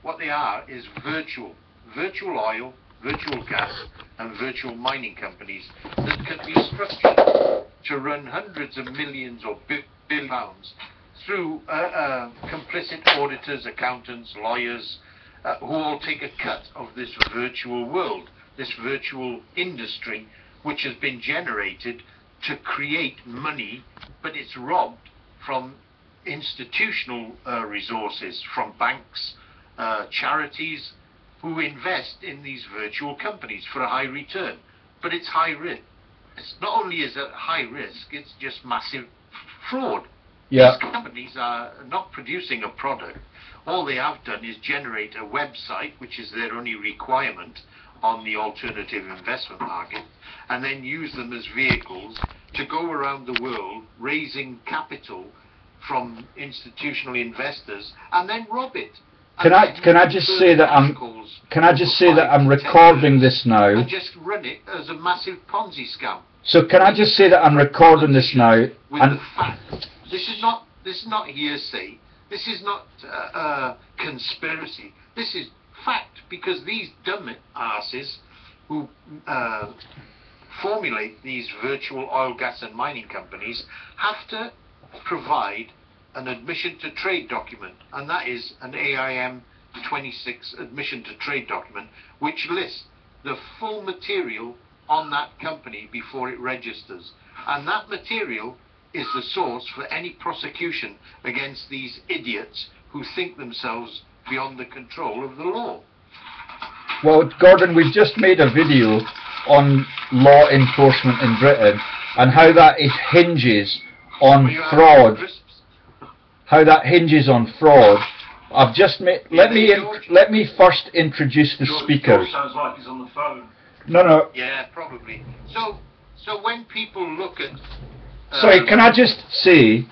what they are is virtual oil, virtual gas, and virtual mining companies that can be structured to run hundreds of millions or billion pounds through complicit auditors, accountants, lawyers, who all take a cut of this virtual world, this virtual industry, which has been generated to create money, but it's robbed from institutional resources, from banks, charities, who invest in these virtual companies for a high return. But it's high risk. It's not only is it high risk, it's just massive fraud. Yeah. These companies are not producing a product. All they have done is generate a website, which is their only requirement on the alternative investment market, and then use them as vehicles to go around the world raising capital from institutional investors and then rob it. Can I just say that I'm recording this now? And just run it as a massive Ponzi scam. So can I just say that I'm recording this now? With the fact, this is not hearsay. This is not conspiracy. This is fact, because these dumb asses who formulate these virtual oil, gas and mining companies have to provide an admission to trade document, and that is an AIM 26 admission to trade document, which lists the full material on that company before it registers. And that material is the source for any prosecution against these idiots who think themselves beyond the control of the law. Well, Gordon, we've just made a video on law enforcement in Britain and how that hinges on fraud. How that hinges on fraud. I've just made. Let me first introduce the speakers. George sounds like he's on the phone. No. Yeah, probably. So when people look at. Sorry, can I just say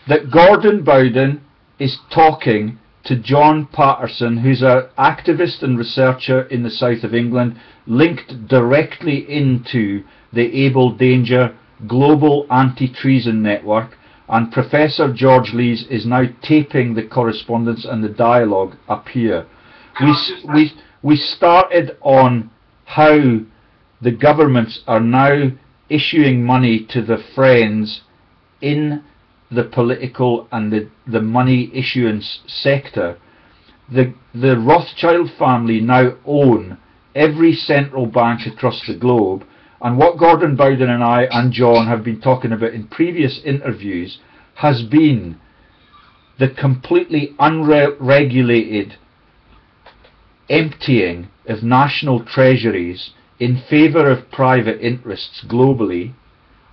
that Gordon Bowden is talking to John Patterson, who's an activist and researcher in the south of England, linked directly into the Able Danger Global Anti-Treason Network, and Professor George Lees is now taping the correspondence and the dialogue up here. We started on how the governments are now issuing money to the friends in the political and the money issuance sector. The Rothschild family now own every central bank across the globe, and what Gordon Bowden and I and John have been talking about in previous interviews has been the completely unregulated emptying of national treasuries in favour of private interests globally,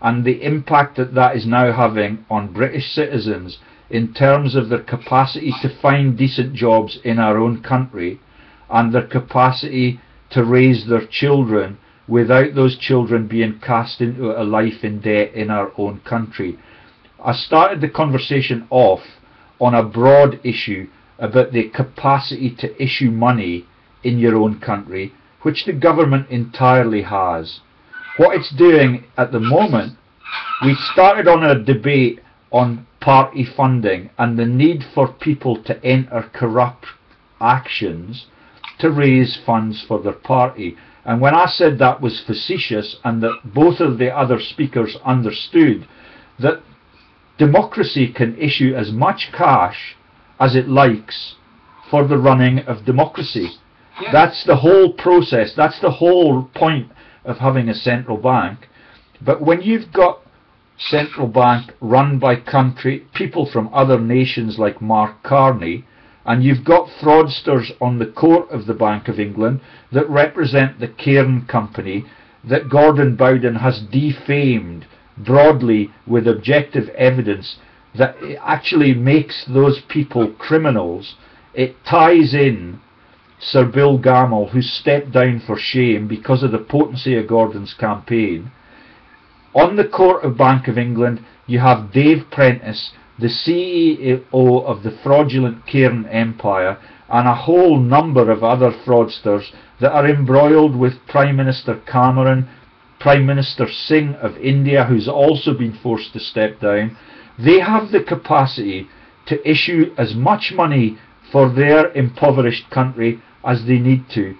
and the impact that that is now having on British citizens in terms of their capacity to find decent jobs in our own country and their capacity to raise their children without those children being cast into a life in debt in our own country. I started the conversation off on a broad issue about the capacity to issue money in your own country, which the government entirely has. What it's doing at the moment, we started on a debate on party funding and the need for people to enter corrupt actions to raise funds for their party. And when I said that was facetious, and that both of the other speakers understood that democracy can issue as much cash as it likes for the running of democracy. Yeah. That's the whole process. That's the whole point of having a central bank. But when you've got central bank run by people from other nations like Mark Carney, and you've got fraudsters on the court of the Bank of England that represent the Cairn Company that Gordon Bowden has defamed broadly with objective evidence that it actually makes those people criminals. It ties in Sir Bill Gamble, who stepped down for shame because of the potency of Gordon's campaign. On the court of Bank of England, you have Dave Prentice, the CEO of the fraudulent Cairn Empire, and a whole number of other fraudsters that are embroiled with Prime Minister Cameron, Prime Minister Singh of India, who's also been forced to step down. They have the capacity to issue as much money for their impoverished country as they need to.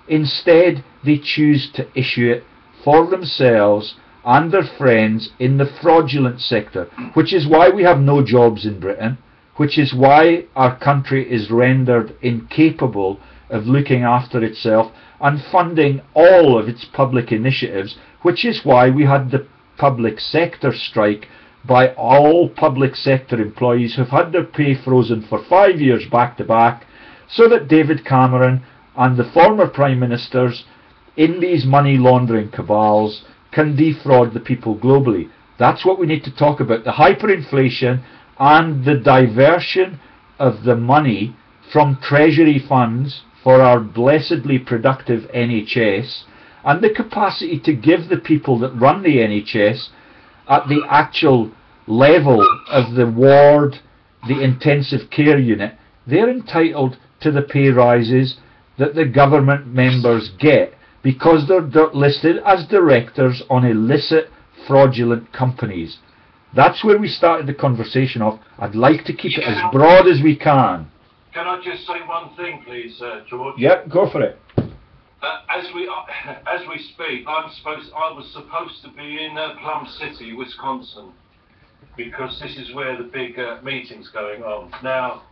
Instead, they choose to issue it for themselves and their friends in the fraudulent sector, which is why we have no jobs in Britain, which is why our country is rendered incapable of looking after itself and funding all of its public initiatives, which is why we had the public sector strike by all public sector employees who've had their pay frozen for 5 years back to back, so that David Cameron and the former Prime Ministers in these money laundering cabals can defraud the people globally. That's what we need to talk about, the hyperinflation and the diversion of the money from treasury funds for our blessedly productive NHS, and the capacity to give the people that run the NHS at the actual level of the ward, the intensive care unit, they're entitled to the pay rises that the government members get because they're listed as directors on illicit, fraudulent companies. That's where we started the conversation off. I'd like to keep it as broad as we can. Can I just say one thing, please, George? Yeah, go for it. As we speak, I was supposed to be in Plum City, Wisconsin, because this is where the big meeting's going on. Now,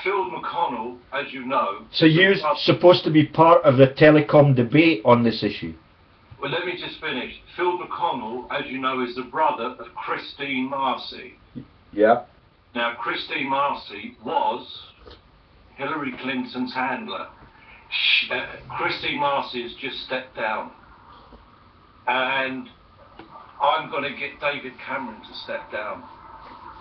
Phil McConnell, as you know... So you're supposed to be part of the telecom debate on this issue? Well, let me just finish. Phil McConnell, as you know, is the brother of Christine Marcy. Yeah. Now, Christine Marcy was Hillary Clinton's handler. Christine Marcy has just stepped down. And I'm going to get David Cameron to step down.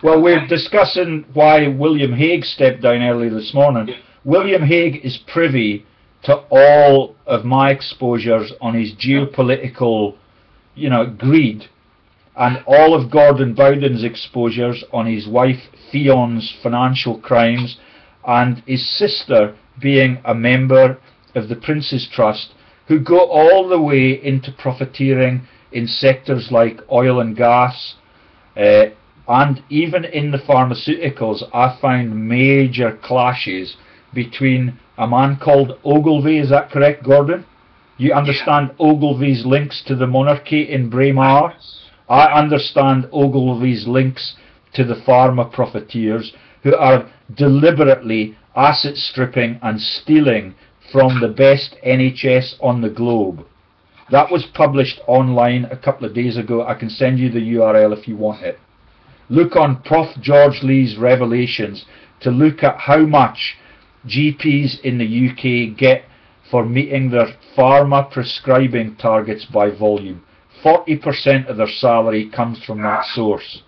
Well, we're discussing why William Hague stepped down early this morning. Yeah. William Hague is privy to all of my exposures on his geopolitical, greed, and all of Gordon Bowden's exposures on his wife Fion's financial crimes, and his sister being a member of the Prince's Trust, who go all the way into profiteering in sectors like oil and gas, and even in the pharmaceuticals. I found major clashes between a man called Ogilvy. Is that correct, Gordon? You understand Ogilvy's links to the monarchy in Braemar? I understand Ogilvy's links to the pharma profiteers who are deliberately asset stripping and stealing from the best NHS on the globe. That was published online a couple of days ago. I can send you the URL if you want it. Look on Prof. George Lee's Revelations to look at how much GPs in the UK get for meeting their pharma prescribing targets by volume. 40% of their salary comes from that source.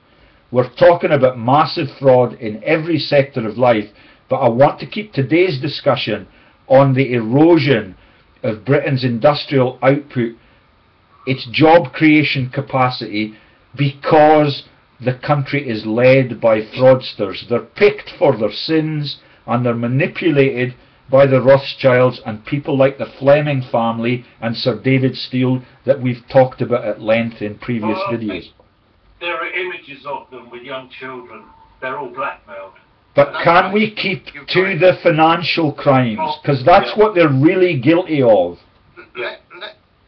We're talking about massive fraud in every sector of life, but I want to keep today's discussion on the erosion of Britain's industrial output, its job creation capacity, because the country is led by fraudsters. They're picked for their sins and they're manipulated by the Rothschilds and people like the Fleming family and Sir David Steele that we've talked about at length in previous videos. There are images of them with young children. They're all blackmailed. But can we keep to the financial crimes? Because that's what they're really guilty of.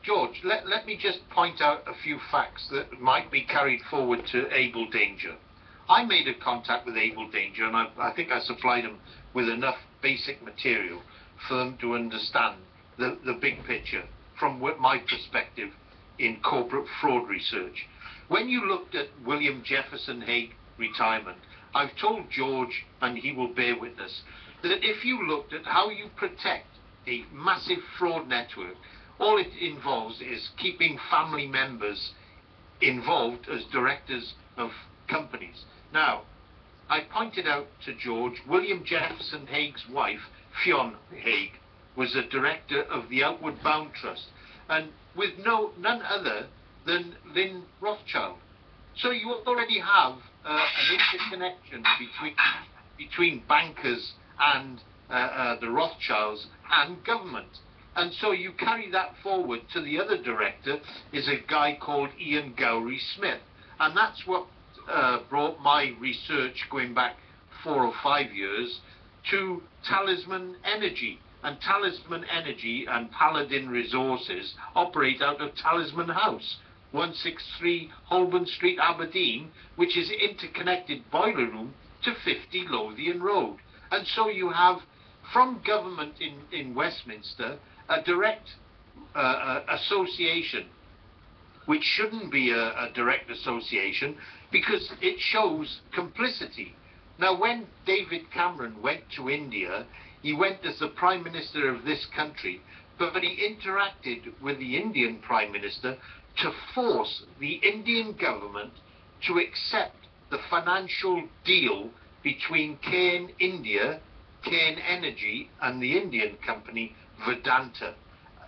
George, let me just point out a few facts that might be carried forward to Able Danger. I made a contact with Able Danger, and I think I supplied them with enough basic material for them to understand the big picture from my perspective in corporate fraud research. When you looked at William Jefferson Hague retirement, I've told George, and he will bear witness, that if you looked at how you protect a massive fraud network, all it involves is keeping family members involved as directors of companies. Now, I pointed out to George, William Jefferson Hague's wife, Fionn Hague, was a director of the Outward Bound Trust, and with none other than Lynn Rothschild. So you already have an interconnection between bankers and the Rothschilds and government. And so you carry that forward to the other director, is a guy called Ian Gowrie Smith. And that's what brought my research going back 4 or 5 years to Talisman Energy. And Talisman Energy and Paladin Resources operate out of Talisman House, 163 Holborn Street, Aberdeen, which is interconnected boiler room to 50 Lothian Road. And so you have, from government in Westminster, a direct association, which shouldn't be a direct association, because it shows complicity. Now, when David Cameron went to India, he went as the Prime Minister of this country, but he interacted with the Indian Prime Minister to force the Indian government to accept the financial deal between Cairn India, Cairn Energy, and the Indian company Vedanta.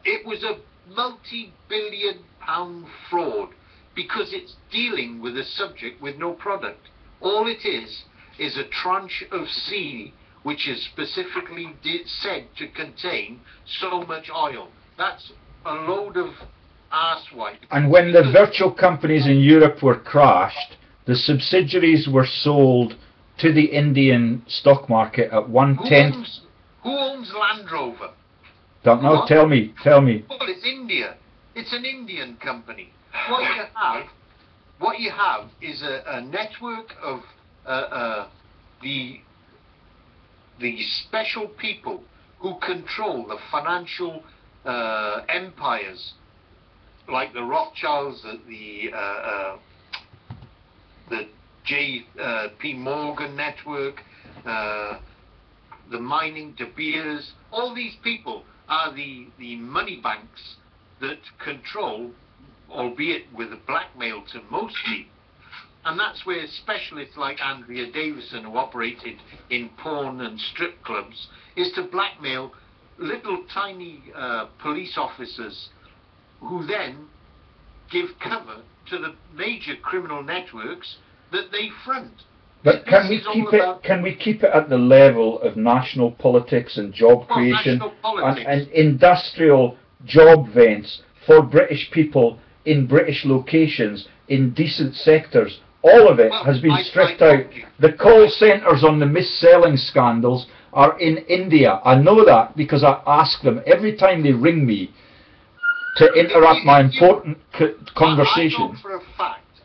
It was a multi-billion pound fraud, because it's dealing with a subject with no product. All it is a tranche of sea which is specifically said to contain so much oil. That's a load of arsewipe. And when the virtual companies in Europe were crashed, the subsidiaries were sold to the Indian stock market at 1/10. Who owns Land Rover? Don't know. What? Tell me. Well, it's India. It's an Indian company. What you have is a network of the special people who control the financial empires, like the Rothschilds, the J.P. Morgan network, the mining De Beers. All these people are the money banks that control, albeit with a blackmail to most people. And that's where specialists like Andrea Davison, who operated in porn and strip clubs, is to blackmail little tiny police officers who then give cover to the major criminal networks that they front. But can we keep it at the level of national politics and job creation and industrial job vents for British people in British locations in decent sectors? All of it has been stripped out. The call centres on the mis-selling scandals are in India. I know that because I ask them every time they ring me to interrupt my important conversations.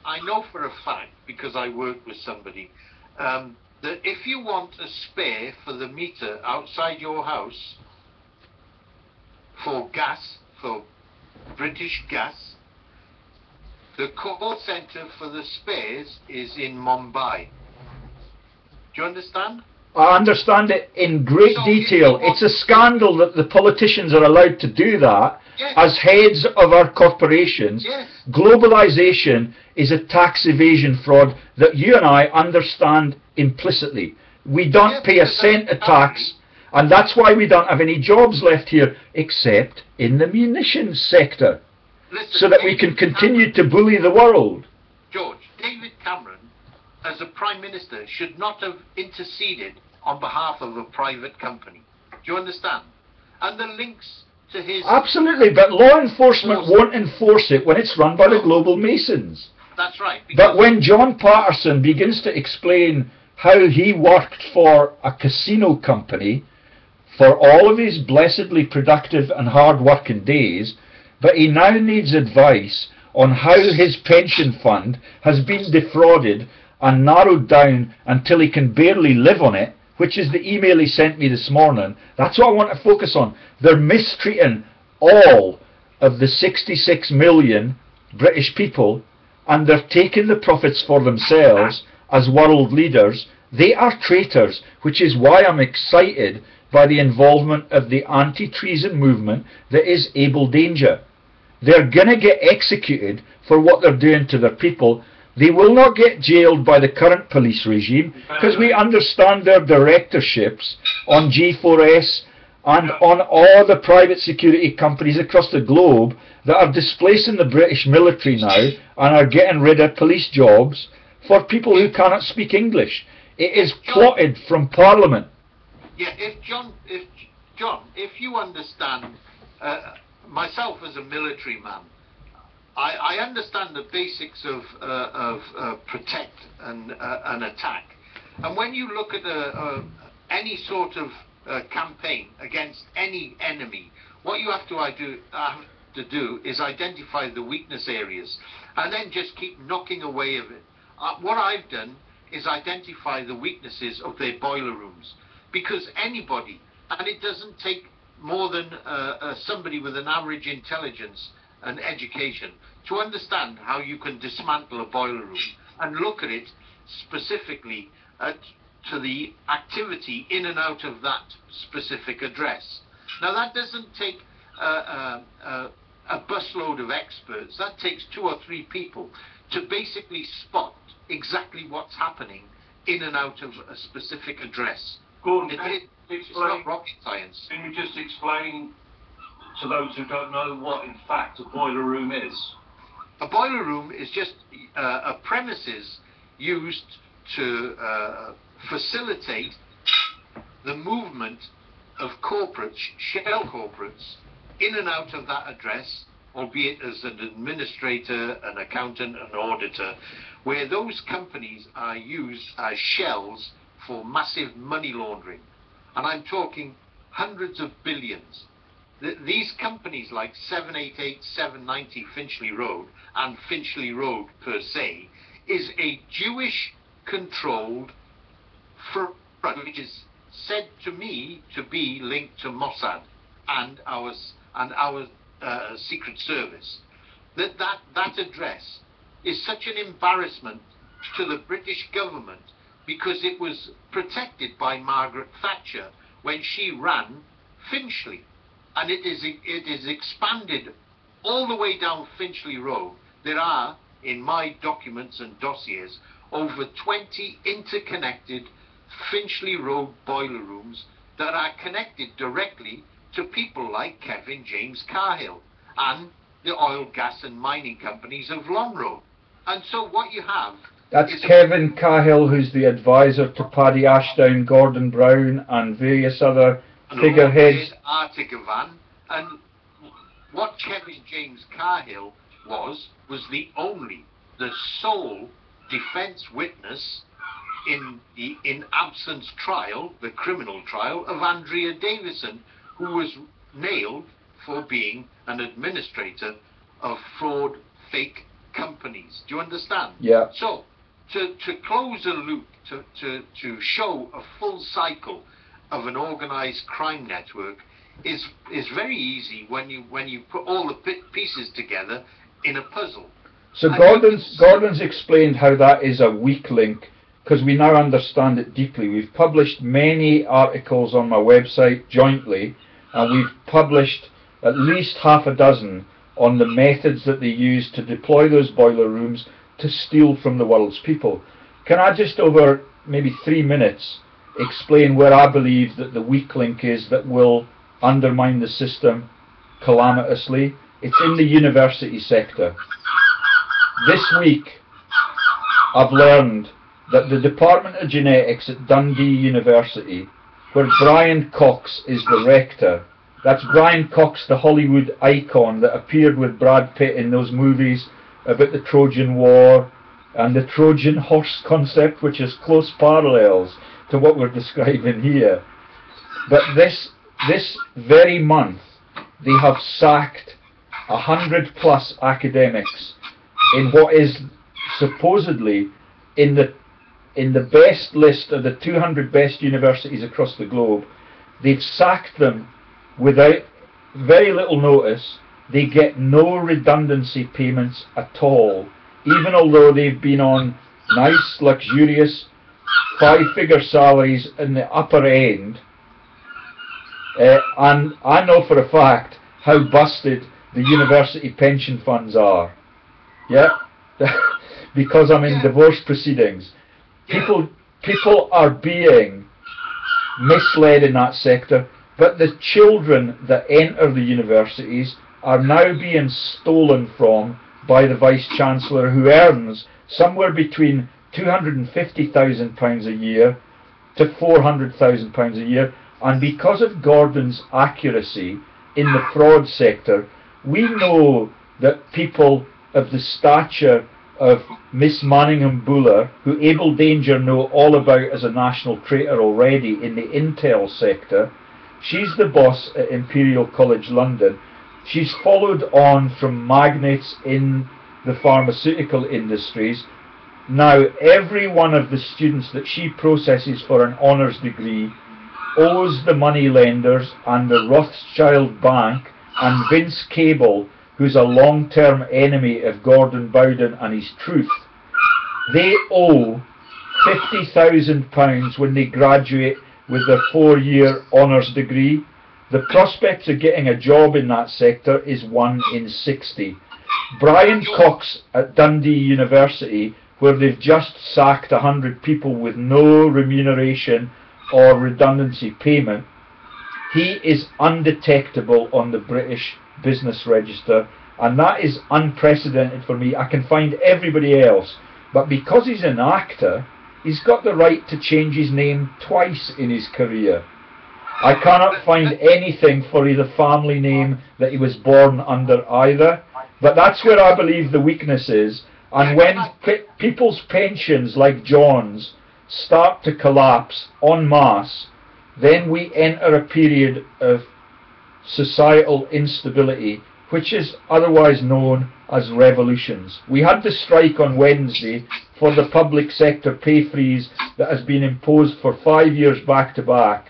I know for a fact, because I work with somebody, that if you want a spare for the meter outside your house for gas, for British gas, the call centre for the spares is in Mumbai. Do you understand? I understand it in great detail. It's a scandal that the politicians are allowed to do that as heads of our corporations. Globalisation is a tax evasion fraud that you and I understand implicitly. We don't pay a cent of tax, and that's why we don't have any jobs left here except in the munitions sector. Listen, so that we can continue to bully the world. George, David Cameron, as a Prime Minister, should not have interceded on behalf of a private company. Do you understand? And the links to his... Absolutely, but law enforcement won't enforce it when it's run by the global masons. That's right. But when John Patterson begins to explain how he worked for a casino company for all of his blessedly productive and hard-working days, but he now needs advice on how his pension fund has been defrauded and narrowed down until he can barely live on it, which is the email he sent me this morning. That's what I want to focus on. They're mistreating all of the 66 million British people, and they're taking the profits for themselves as world leaders. They are traitors, which is why I'm excited by the involvement of the anti-treason movement that is Able Danger. They're going to get executed for what they're doing to their people. They will not get jailed by the current police regime because we understand their directorships on G4S and on all the private security companies across the globe that are displacing the British military now and are getting rid of police jobs for people who cannot speak English. It is plotted from Parliament. Yeah, if you understand... myself as a military man, I understand the basics of protect and attack. And when you look at any sort of campaign against any enemy, what you have to do is identify the weakness areas and then just keep knocking away at it. What I've done is identify the weaknesses of their boiler rooms, because anybody, and it doesn't take more than somebody with an average intelligence and education to understand how you can dismantle a boiler room and look at it specifically to the activity in and out of that specific address. Now that doesn't take a busload of experts. That takes 2 or 3 people to basically spot exactly what's happening in and out of a specific address. Gordon, it's not rocket science. Can you just explain to those who don't know what in fact a boiler room is? A boiler room is just a premises used to facilitate the movement of corporates, shell corporates, in and out of that address, albeit as an administrator, an accountant, an auditor, where those companies are used as shells for massive money laundering. And I'm talking hundreds of billions. These companies like 788, 790 Finchley Road and Finchley Road per se is a Jewish-controlled front, which is said to me to be linked to Mossad and our Secret Service. That address is such an embarrassment to the British government because it was protected by Margaret Thatcher when she ran Finchley, and it is expanded all the way down Finchley Road. There are, in my documents and dossiers, over 20 interconnected Finchley Road boiler rooms that are connected directly to people like Kevin James Cahill and the oil, gas and mining companies of Longroad. And so what you have... That's Kevin Cahill, who's the advisor to Paddy Ashdown, Gordon Brown and various other figureheads. Artigavan. And what Kevin James Cahill was the sole defence witness in the absence trial, the criminal trial of Andrea Davison, who was nailed for being an administrator of fraud, fake companies. Do you understand? Yeah. So, to close a loop, to show a full cycle of an organised crime network is very easy when you put all the pieces together in a puzzle. So Gordon's explained how that is a weak link, because we now understand it deeply. We've published many articles on my website jointly, and we've published at least half a dozen on the methods that they use to deploy those boiler rooms to steal from the world's people. Can I just, over maybe 3 minutes, explain where I believe that the weak link is that will undermine the system calamitously? It's in the university sector. This week, I've learned that the Department of Genetics at Dundee University, where Brian Cox is the rector, that's Brian Cox, the Hollywood icon that appeared with Brad Pitt in those movies about the Trojan War and the Trojan horse concept, which is close parallels to what we're describing here. But this very month, they have sacked 100+ academics in what is supposedly in the best list of the 200 best universities across the globe. They've sacked them without very little notice. They get no redundancy payments at all, even although they've been on nice, luxurious, 5-figure salaries in the upper end. And I know for a fact how busted the university pension funds are. Yeah, because I'm in divorce proceedings. People are being misled in that sector, but the children that enter the universities are now being stolen from by the Vice-Chancellor, who earns somewhere between £250,000 a year to £400,000 a year. And because of Gordon's accuracy in the fraud sector, we know that people of the stature of Miss Manningham Buller, who Abel Danger know all about as a national traitor already in the intel sector. She's the boss at Imperial College London. She's followed on from magnates in the pharmaceutical industries. Now every one of the students that she processes for an honours degree owes the moneylenders and the Rothschild Bank and Vince Cable, who's a long-term enemy of Gordon Bowden and his truth. They owe £50,000 when they graduate with their 4-year honours degree. The prospects of getting a job in that sector is 1 in 60. Brian Cox at Dundee University, where they've just sacked 100 people with no remuneration or redundancy payment, he is undetectable on the British Business Register, and that is unprecedented for me. I can find everybody else, but because he's an actor, he's got the right to change his name twice in his career. I cannot find anything for the family name that he was born under either, but that's where I believe the weakness is. And when people's pensions, like John's, start to collapse en masse, then we enter a period of societal instability, which is otherwise known as revolutions. We had the strike on Wednesday for the public sector pay freeze that has been imposed for 5 years back to back.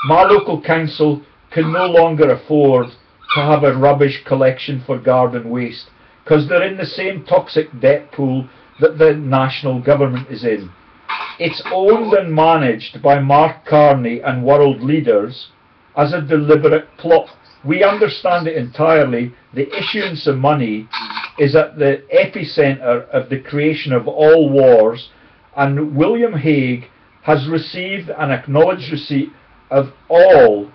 My local council can no longer afford to have a rubbish collection for garden waste, because they're in the same toxic debt pool that the national government is in. It's owned and managed by Mark Carney and world leaders as a deliberate plot. We understand it entirely. The issuance of money is at the epicenter of the creation of all wars, and William Hague has received an acknowledged receipt of all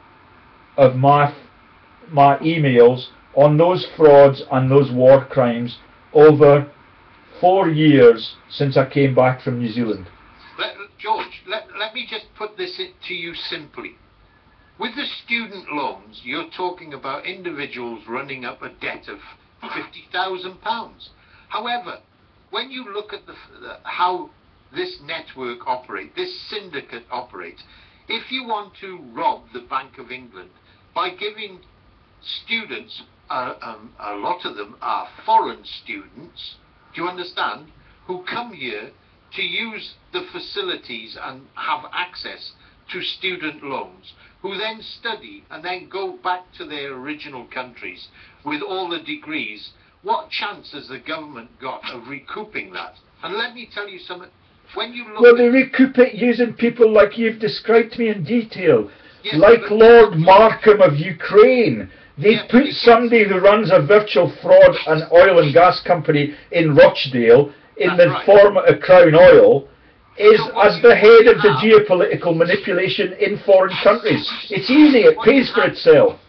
of my emails on those frauds and those war crimes over 4 years since I came back from New Zealand. George, let me just put this to you simply. With the student loans, you're talking about individuals running up a debt of £50,000. However, when you look at how this network operates, this syndicate operates, if you want to rob the Bank of England by giving students, a lot of them are foreign students, do you understand, who come here to use the facilities and have access to student loans, who then study and then go back to their original countries with all the degrees, what chance has the government got of recouping that? And let me tell you something. When you look, well, they recoup it using people like you've described to me in detail, yes, like Lord Markham of Ukraine. They put somebody who runs a virtual fraud and oil and gas company in Rochdale in the form of Crown Oil as the head of the geopolitical manipulation in foreign countries. It's easy, it pays for itself.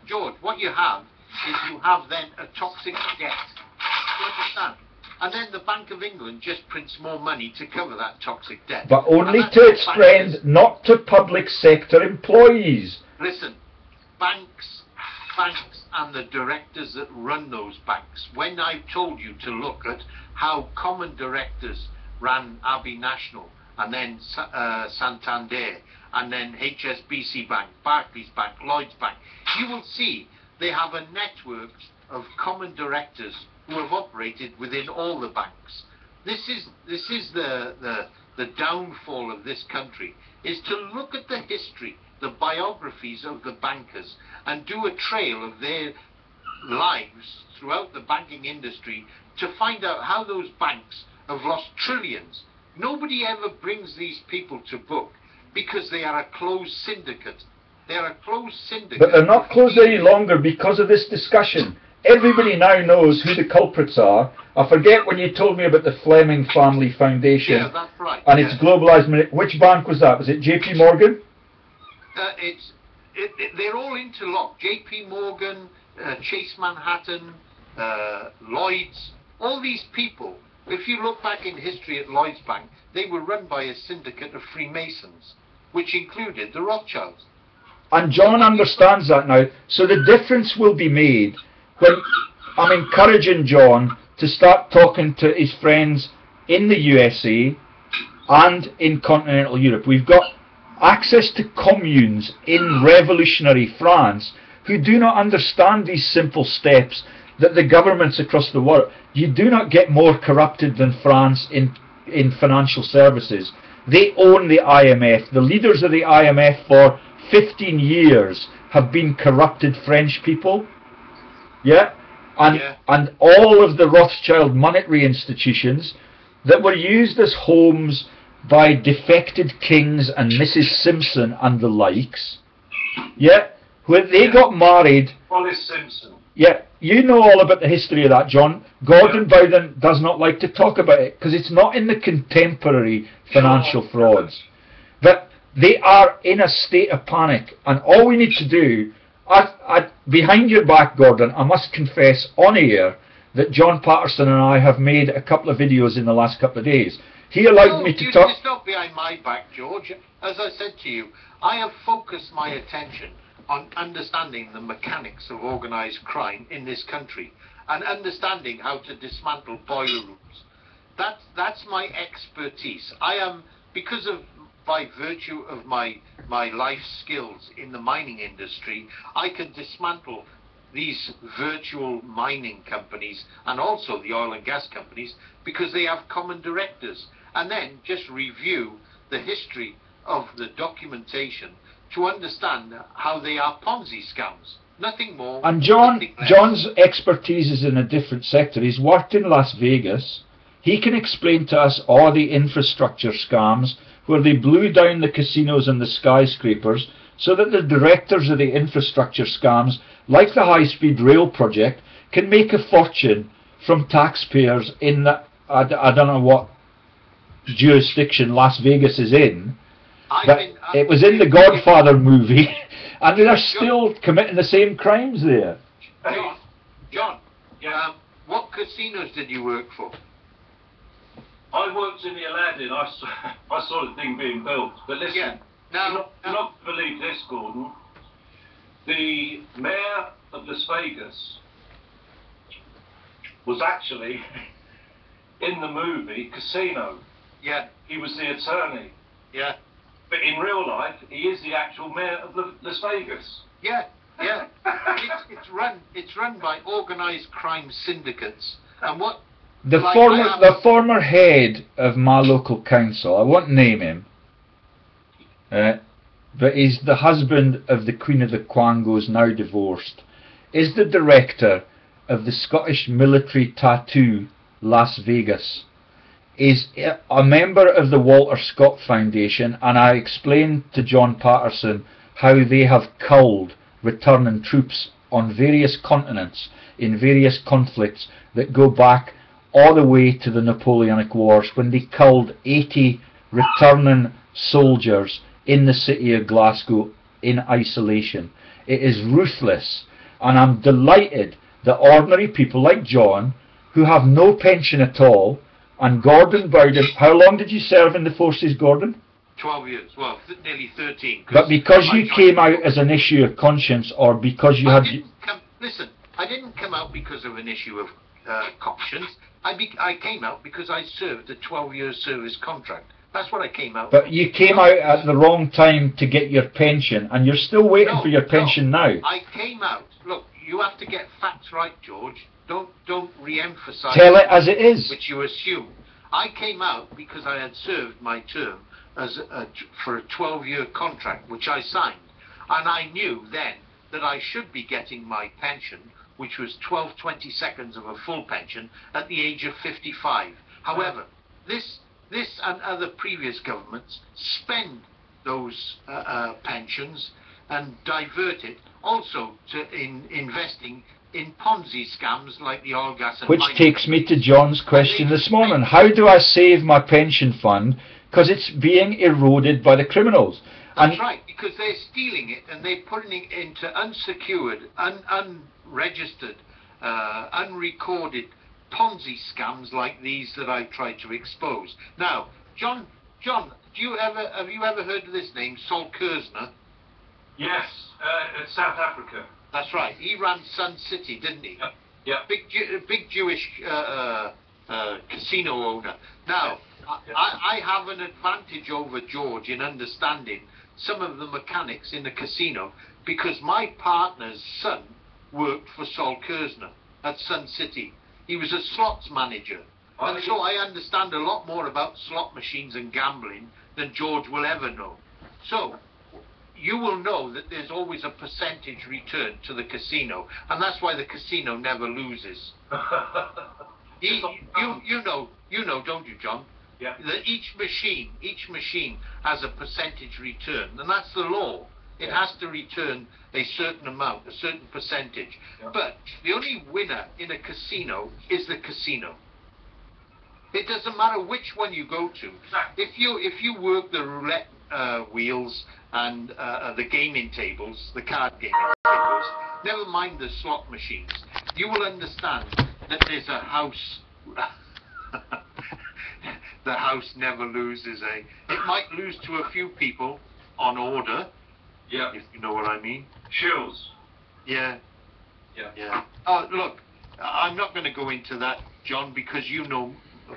George, what you have is you have then a toxic debt. Do you understand? And then the Bank of England just prints more money to cover that toxic debt. But only to its friend, not to public sector employees. Listen, banks and the directors that run those banks, when I've told you to look at how common directors ran Abbey National, and then Santander, and then HSBC Bank, Barclays Bank, Lloyds Bank, you will see they have a network of common directors who have operated within all the banks. This is the downfall of this country, is to look at the history, the biographies of the bankers, and do a trail of their lives throughout the banking industry to find out how those banks have lost trillions. Nobody ever brings these people to book because they are a closed syndicate. They are a closed syndicate. But they're not closed any longer because of this discussion. Everybody now knows who the culprits are. I forget when you told me about the Fleming Family Foundation. Yeah, that's right. And it's globalised. Which bank was that? Was it JP Morgan? They're all interlocked. JP Morgan, Chase Manhattan, Lloyds, all these people. If you look back in history at Lloyds Bank, they were run by a syndicate of Freemasons, which included the Rothschilds. And John understands that now. So the difference will be made when I'm encouraging John to start talking to his friends in the USA and in continental Europe. We've got access to communes in revolutionary France who do not understand these simple steps that the governments across the world, you do not get more corrupted than France in financial services. They own the IMF. The leaders of the IMF for 15 years have been corrupted French people. Yeah? And all of the Rothschild monetary institutions that were used as homes by defected kings and Mrs. Simpson and the likes. Yeah? When they got married... Wallace Simpson. Yeah, you know all about the history of that, John. Gordon Bowden does not like to talk about it because it's not in the contemporary financial frauds. But they are in a state of panic, and all we need to do, behind your back, Gordon, I must confess on air that John Patterson and I have made a couple of videos in the last couple of days. He allowed me to talk... It's not behind my back, George. As I said to you, I have focused my attention on understanding the mechanics of organised crime in this country and understanding how to dismantle boiler rooms. That's my expertise. I am, because of, by virtue of my life skills in the mining industry, I can dismantle these virtual mining companies and also the oil and gas companies because they have common directors, and then just review the history of the documentation to understand how they are Ponzi scams. Nothing more. And John's expertise is in a different sector. He's worked in Las Vegas. He can explain to us all the infrastructure scams where they blew down the casinos and the skyscrapers so that the directors of the infrastructure scams, like the high-speed rail project, can make a fortune from taxpayers in the, I don't know what jurisdiction Las Vegas is in. But it was in the Godfather movie, and they're still committing the same crimes there. John, what casinos did you work for? I worked in the Aladdin. I saw the thing being built. But listen, you're not to believe this, Gordon. The mayor of Las Vegas was actually in the movie Casino. Yeah. He was the attorney. Yeah. But in real life, he is the actual mayor of Las Vegas. Yeah, yeah. It's run by organised crime syndicates. And what the former head of my local council, I won't name him, but he's the husband of the Queen of the Quangos, now divorced, is the director of the Scottish military tattoo Las Vegas. Is a member of the Walter Scott Foundation, and I explained to John Patterson how they have culled returning troops on various continents in various conflicts that go back all the way to the Napoleonic Wars, when they culled 80 returning soldiers in the city of Glasgow in isolation. It is ruthless, and I'm delighted that ordinary people like John, who have no pension at all, and Gordon Bowden, how long did you serve in the forces, Gordon? 12 years, well, nearly 13. But because you came out as an issue of conscience, or because you had... Listen, I didn't come out because of an issue of conscience. I came out because I served a 12-year service contract. That's what I came out. But you came out at the wrong time to get your pension, and you're still waiting for your pension now. I came out. Look, you have to get facts right, George. Don't re-emphasize. Tell it as it is. Which you assume. I came out because I had served my term for a 12-year contract, which I signed, and I knew then that I should be getting my pension, which was 12/22 of a full pension, at the age of 55. However, this and other previous governments spend those pensions and divert it also to investing in Ponzi scams like the oil, gas and which takes me to John's question this morning. How do I save my pension fund? Because it's being eroded by the criminals. That's right, because they're stealing it and they're putting it into unsecured, unregistered, unrecorded Ponzi scams like these that I've tried to expose. Now, John, have you ever heard of this name, Sol Kersner? Yes, South Africa. That's right. He ran Sun City, didn't he? Yeah. Big Jewish casino owner. Now, I have an advantage over George in understanding some of the mechanics in the casino because my partner's son worked for Sol Kerzner at Sun City. He was a slots manager. And so I understand a lot more about slot machines and gambling than George will ever know. So, you will know that there's always a percentage return to the casino, and that's why the casino never loses. You know, don't you, John? Yeah. That each machine has a percentage return, and that's the law. It has to return a certain amount, a certain percentage. Yeah. But the only winner in a casino is the casino. It doesn't matter which one you go to. If you work the roulette wheels and the gaming tables, the card gaming tables, never mind the slot machines, you will understand that there's a house. The house never loses, eh? It might lose to a few people on order. Yeah. If you know what I mean. Shills. Yeah. Yeah. Yeah. Look, I'm not going to go into that, John, because you know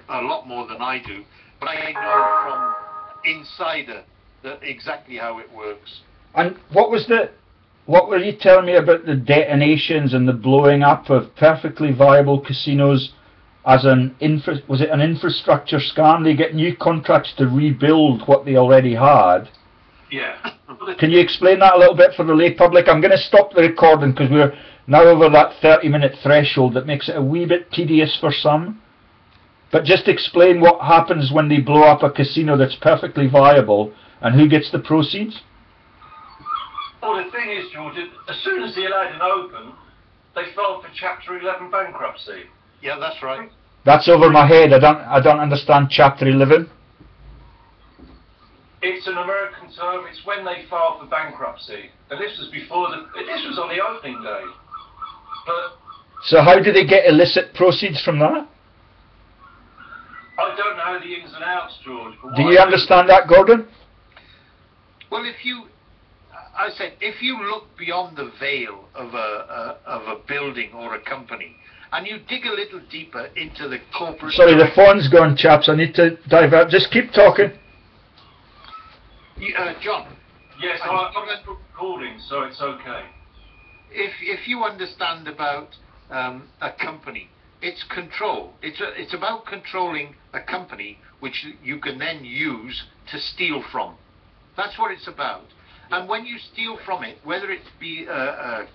a lot more than I do. But I know from insider exactly how it works. And what were you telling me about the detonations and the blowing up of perfectly viable casinos as was it an infrastructure scam? They get new contracts to rebuild what they already had. Yeah. Can you explain that a little bit for the lay public? I'm going to stop the recording because we're now over that 30-minute threshold that makes it a wee bit tedious for some. But just explain what happens when they blow up a casino that's perfectly viable and who gets the proceeds. Well, the thing is, George, as soon as the Aladdin opened, they filed for Chapter 11 bankruptcy. Yeah, that's right. That's over my head. I don't understand Chapter 11. It's an American term. It's when they filed for bankruptcy, and this was before this was on the opening day. But so how do they get illicit proceeds from that? I don't know the ins and outs, George. But Do you understand that, Gordon? Well, if you look beyond the veil of a building or a company, and you dig a little deeper into the corporate... Sorry, the phone's gone, chaps. I need to divert. Just keep talking. John. Yes, I'm recording, so it's okay. If you understand about a company, it's control. It's about controlling a company which you can then use to steal from. That's what it's about. And when you steal from it, whether it be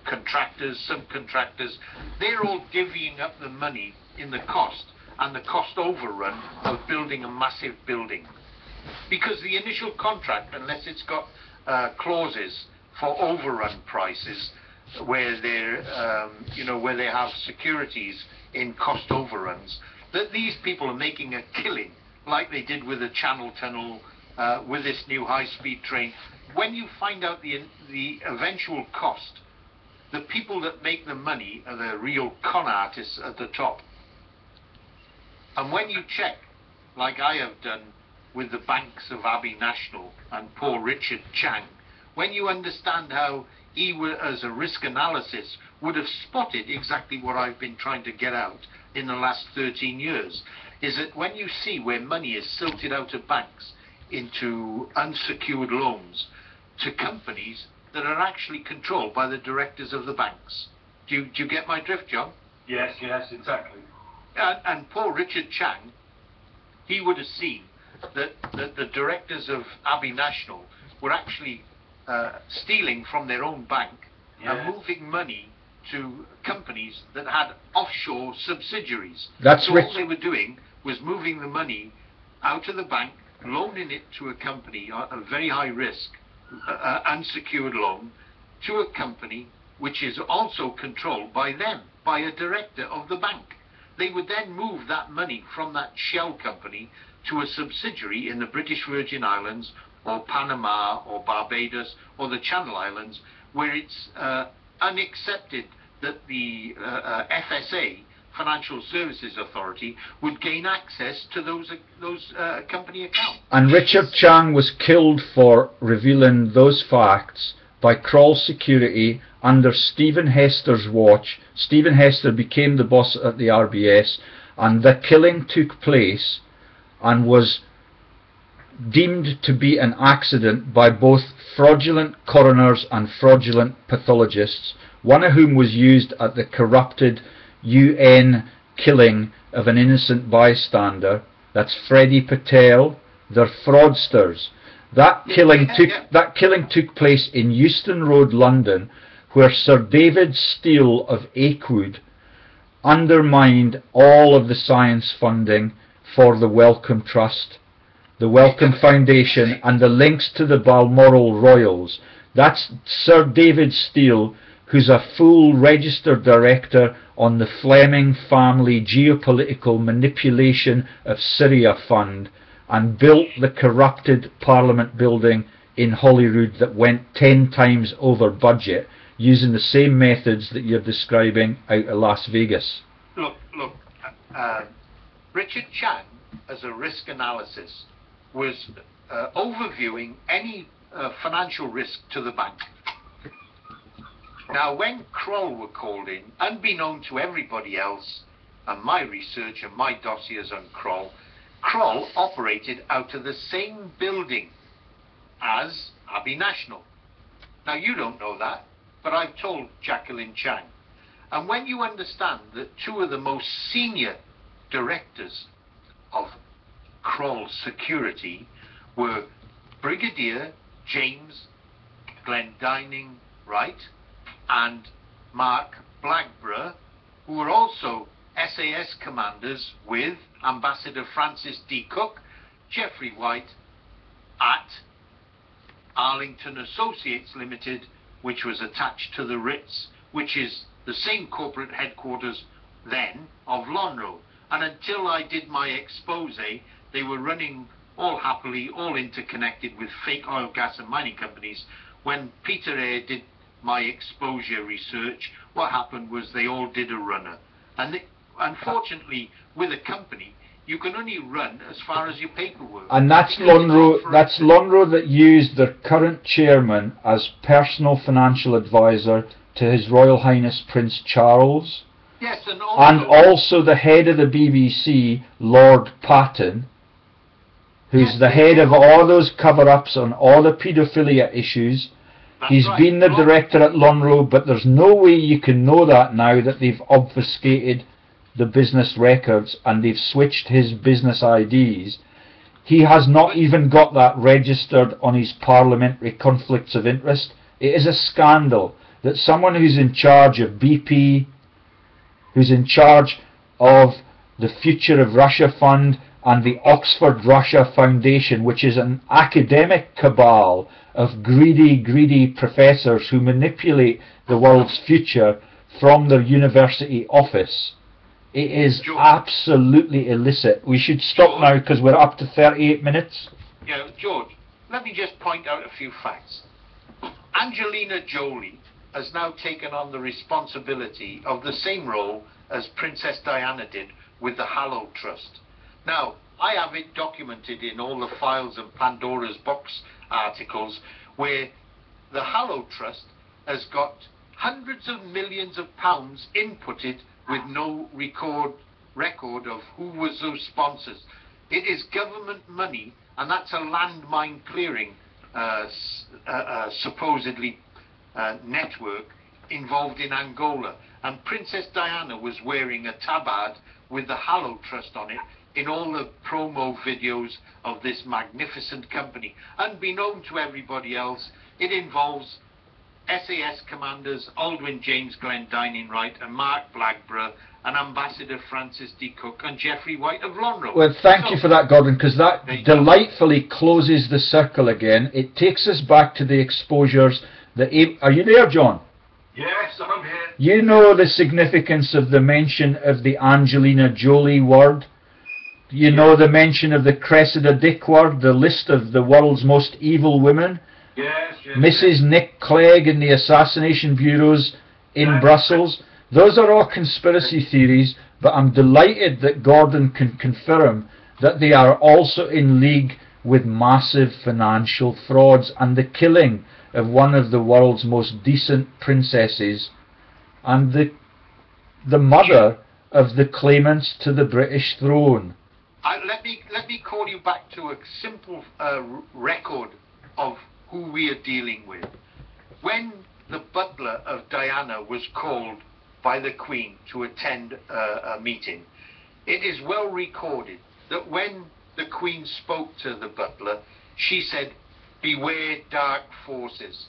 contractors, subcontractors, they're all divvying up the money in the cost and the cost overrun of building a massive building. Because the initial contract, unless it's got clauses for overrun prices, where they're, where they have securities in cost overruns, that these people are making a killing, like they did with the Channel Tunnel, with this new high-speed train. When you find out the eventual cost, the people that make the money are the real con artists at the top. And when you check, like I have done with the banks of Abbey National and poor Richard Chang, when you understand how he, as a risk analysis, would have spotted exactly what I've been trying to get out in the last 13 years, is that when you see where money is silted out of banks into unsecured loans to companies that are actually controlled by the directors of the banks. Do you get my drift, John? Yes, exactly. And poor Richard Chang, he would have seen that the directors of Abbey National were actually stealing from their own bank and moving money to companies that had offshore subsidiaries. So all they were doing was moving the money out of the bank, loaning it to a company, a very high risk, unsecured loan, to a company which is also controlled by them, by a director of the bank. They would then move that money from that shell company to a subsidiary in the British Virgin Islands or Panama or Barbados or the Channel Islands, where it's unaccepted that the FSA, Financial Services Authority, would gain access to those company accounts. And Richard Chang was killed for revealing those facts by Kroll Security under Stephen Hester's watch. Stephen Hester became the boss at the RBS, and the killing took place and was deemed to be an accident by both fraudulent coroners and fraudulent pathologists, one of whom was used at the corrupted UN killing of an innocent bystander. That's Freddie Patel. They're fraudsters. That killing took place in Euston Road, London, where Sir David Steele of Achewood undermined all of the science funding for the Wellcome Trust, the Wellcome Foundation, and the links to the Balmoral Royals. That's Sir David Steele, who's a full registered director on the Fleming family geopolitical manipulation of Syria fund, and built the corrupted Parliament building in Holyrood that went 10 times over budget, using the same methods that you're describing out of Las Vegas. Look, Richard Chang, as a risk analysis, was overviewing any financial risk to the bank. Now, when Kroll were called in, unbeknown to everybody else, and my research and my dossiers on Kroll operated out of the same building as Abbey National. Now, you don't know that, but I've told Jacqueline Chang. And when you understand that two of the most senior directors of Kroll Security were Brigadier James Glendining Wright and Mark Blackburn, who were also SAS commanders with Ambassador Francis D. Cook, Geoffrey White at Arlington Associates Limited, which was attached to the Ritz, which is the same corporate headquarters then of Lonro. And until I did my expose, they were running all happily, all interconnected with fake oil, gas and mining companies. When Peter Eyre did my exposure research, what happened was they all did a runner. And unfortunately, with a company, you can only run as far as your paperwork. And that's Lonro that used their current chairman as personal financial advisor to His Royal Highness Prince Charles. Yes, and also the head of the BBC, Lord Patton, who's the head of all those cover-ups on all the paedophilia issues. He's been the director at Lonro, but there's no way you can know that now that they've obfuscated the business records and they've switched his business IDs. He has not even got that registered on his parliamentary conflicts of interest. It is a scandal that someone who's in charge of BP, who's in charge of the Future of Russia Fund and the Oxford Russia Foundation, which is an academic cabal of greedy professors who manipulate the world's future from their university office. It is absolutely illicit. We should stop now because we're up to 38 minutes. Yeah, George, let me just point out a few facts. Angelina Jolie has now taken on the responsibility of the same role as Princess Diana did with the Hallow Trust. Now, I have it documented in all the files and Pandora's box articles where the Hallow Trust has got hundreds of millions of pounds inputted with no record of who was those sponsors. It is government money, and that's a landmine clearing supposedly network involved in Angola. And Princess Diana was wearing a tabard with the Hallow Trust on it in all the promo videos of this magnificent company. Unbeknown to everybody else, it involves SAS commanders Aldwyn James Glendining Wright and Mark Blackburn and Ambassador Francis D. Cook and Geoffrey White of Lonro. Well, thank you for that, Gordon, because that delightfully closes the circle again. It takes us back to the exposures. Are you there, John? Yes, I'm here. You know the significance of the mention of the Angelina Jolie word? You know the mention of the Cressida Dick word, the list of the world's most evil women? Yes, Mrs. Nick Clegg in the assassination bureaus in Brussels. Those are all conspiracy theories, but I'm delighted that Gordon can confirm that they are also in league with massive financial frauds, and the killing of one of the world's most decent princesses and the mother of the claimants to the British throne. Let me call you back to a simple record of who we are dealing with. When the butler of Diana was called by the Queen to attend a meeting, it is well recorded that when the Queen spoke to the butler, she said, "Beware dark forces."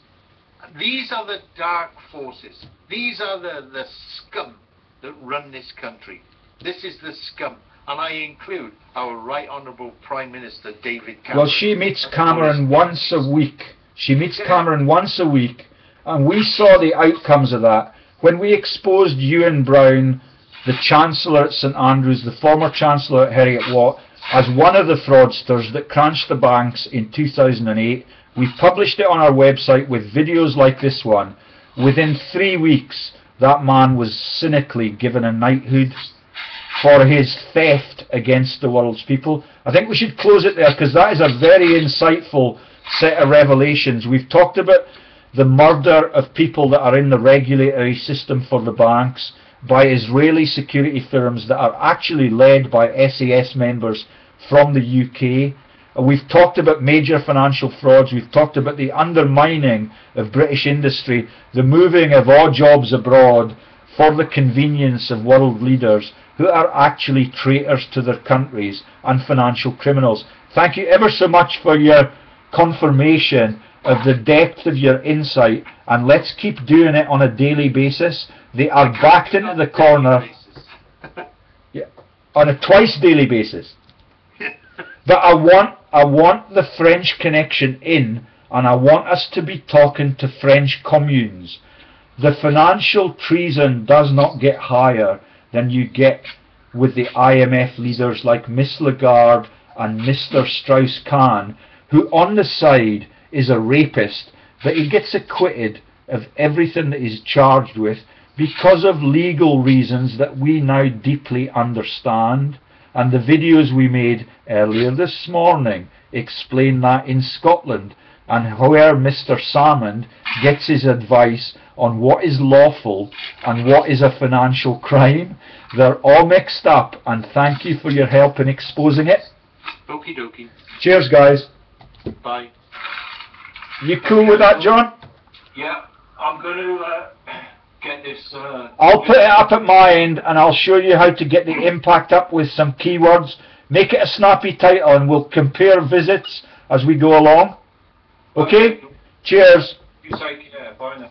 These are the dark forces. These are the scum that run this country. This is the scum. And I include our Right Honourable Prime Minister David Cameron. Well, she meets Cameron once a week. She meets Cameron once a week, and we saw the outcomes of that. When we exposed Ewan Brown, the Chancellor at St Andrews, the former Chancellor at Heriot-Watt, as one of the fraudsters that cranched the banks in 2008, we published it on our website with videos like this one. Within 3 weeks, that man was cynically given a knighthood for his theft against the world's people. I think we should close it there, because that is a very insightful set of revelations. We've talked about the murder of people that are in the regulatory system for the banks by Israeli security firms that are actually led by SAS members from the UK. We've talked about major financial frauds. We've talked about the undermining of British industry, the moving of all jobs abroad for the convenience of world leaders who are actually traitors to their countries and financial criminals. Thank you ever so much for your confirmation of the depth of your insight, and let's keep doing it on a daily basis. They are backed into the corner. Yeah, on a twice daily basis. But I want the French connection in, and I want us to be talking to French communes. The financial treason does not get higher than you get with the IMF leaders like Miss Lagarde and Mr. Strauss-Kahn, who on the side is a rapist, but he gets acquitted of everything that he's charged with because of legal reasons that we now deeply understand. And the videos we made earlier this morning explain that in Scotland, and where Mr. Salmond gets his advice on what is lawful and what is a financial crime. They're all mixed up, and thank you for your help in exposing it. Okie dokie. Cheers, guys. Bye. You cool with that, John? Yeah, I'm going to get this... I'll put it up at my end, and I'll show you how to get the impact up with some keywords. Make it a snappy title, and we'll compare visits as we go along. Okay? Cheers. You take care. Bye now.